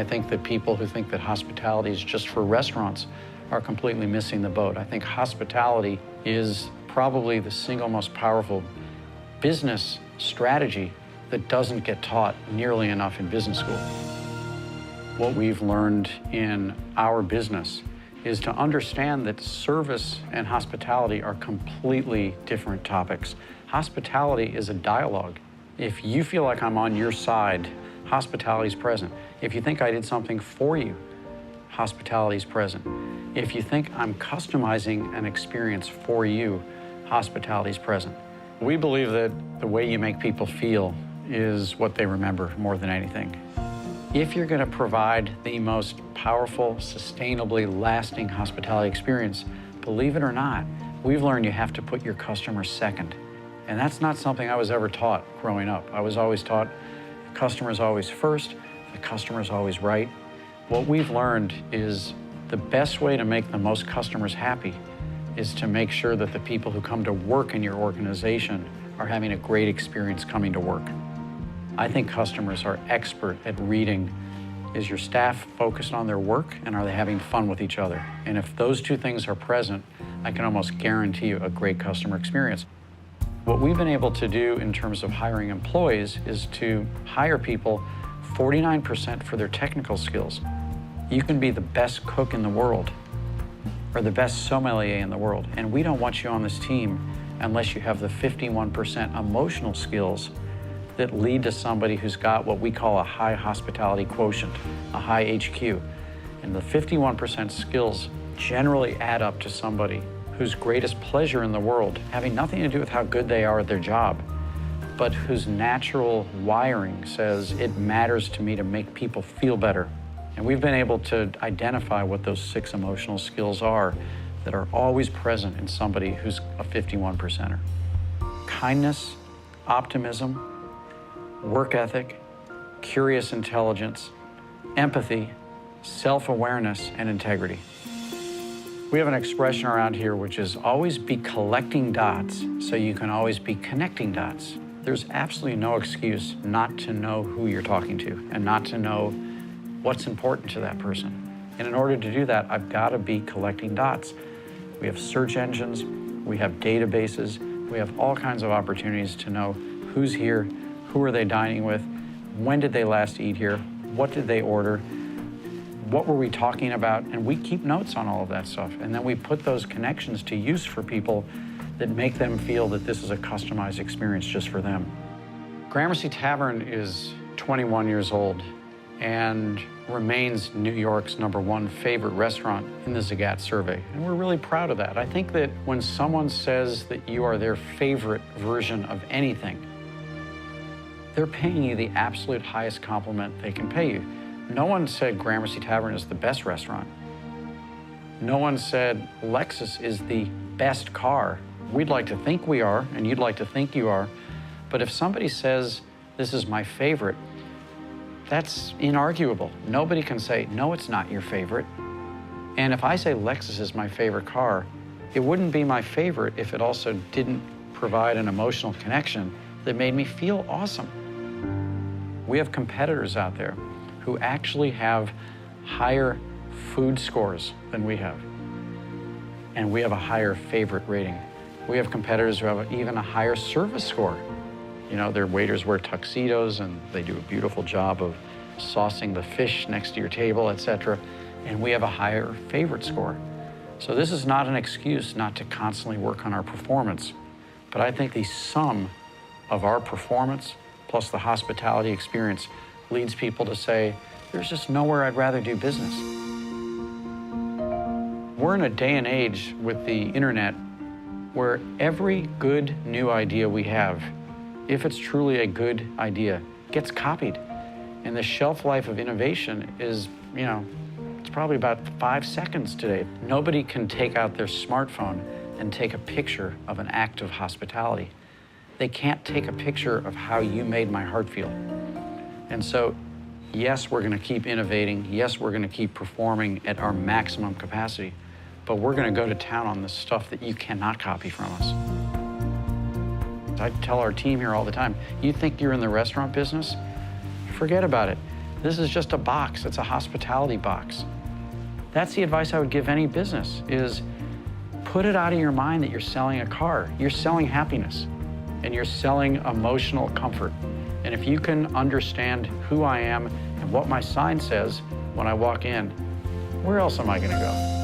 I think that people who think that hospitality is just for restaurants are completely missing the boat. I think hospitality is probably the single most powerful business strategy that doesn't get taught nearly enough in business school. What we've learned in our business is to understand that service and hospitality are completely different topics. Hospitality is a dialogue. If you feel like I'm on your side, hospitality is present. If you think I did something for you, hospitality is present. If you think I'm customizing an experience for you, hospitality is present. We believe that the way you make people feel is what they remember more than anything. If you're going to provide the most powerful, sustainably lasting hospitality experience, believe it or not, we've learned you have to put your customers second. And that's not something I was ever taught growing up. I was always taught the customer's always first, the customer's always right. What we've learned is the best way to make the most customers happy is to make sure that the people who come to work in your organization are having a great experience coming to work. I think customers are expert at reading, is your staff focused on their work and are they having fun with each other? And if those two things are present, I can almost guarantee you a great customer experience. What we've been able to do in terms of hiring employees is to hire people 49% for their technical skills. You can be the best cook in the world or the best sommelier in the world, and we don't want you on this team unless you have the 51% emotional skills that lead to somebody who's got what we call a high hospitality quotient, a high HQ. And the 51% skills generally add up to somebody whose greatest pleasure in the world, having nothing to do with how good they are at their job, but whose natural wiring says it matters to me to make people feel better. And we've been able to identify what those 6 emotional skills are that are always present in somebody who's a 51%er. Kindness, optimism, work ethic, curious intelligence, empathy, self-awareness, and integrity. We have an expression around here which is always be collecting dots so you can always be connecting dots. There's absolutely no excuse not to know who you're talking to and not to know what's important to that person. And in order to do that, I've got to be collecting dots. We have search engines, we have databases, we have all kinds of opportunities to know who's here, who are they dining with, when did they last eat here, what did they order, what were we talking about, and we keep notes on all of that stuff. And then we put those connections to use for people that make them feel that this is a customized experience just for them. Gramercy Tavern is 21 years old and remains New York's #1 favorite restaurant in the Zagat survey. And we're really proud of that. I think that when someone says that you are their favorite version of anything, they're paying you the absolute highest compliment they can pay you. No one said Gramercy Tavern is the best restaurant. No one said Lexus is the best car. We'd like to think we are, and you'd like to think you are. But if somebody says, this is my favorite, that's inarguable. Nobody can say, no, it's not your favorite. And if I say Lexus is my favorite car, it wouldn't be my favorite if it also didn't provide an emotional connection that made me feel awesome. We have competitors out there who actually have higher food scores than we have. And we have a higher favorite rating. We have competitors who have even a higher service score. You know, their waiters wear tuxedos and they do a beautiful job of saucing the fish next to your table, etc. And we have a higher favorite score. So this is not an excuse not to constantly work on our performance. But I think the sum of our performance plus the hospitality experience leads people to say, there's just nowhere I'd rather do business. We're in a day and age with the internet where every good new idea we have, if it's truly a good idea, gets copied. And the shelf life of innovation is, you know, it's probably about 5 seconds today. Nobody can take out their smartphone and take a picture of an act of hospitality. They can't take a picture of how you made my heart feel. And so, yes, we're going to keep innovating. Yes, we're going to keep performing at our maximum capacity. But we're going to go to town on the stuff that you cannot copy from us. I tell our team here all the time, you think you're in the restaurant business? Forget about it. This is just a box. It's a hospitality box. That's the advice I would give any business, is put it out of your mind that you're selling a car. You're selling happiness, and you're selling emotional comfort. And if you can understand who I am and what my sign says when I walk in, where else am I going to go?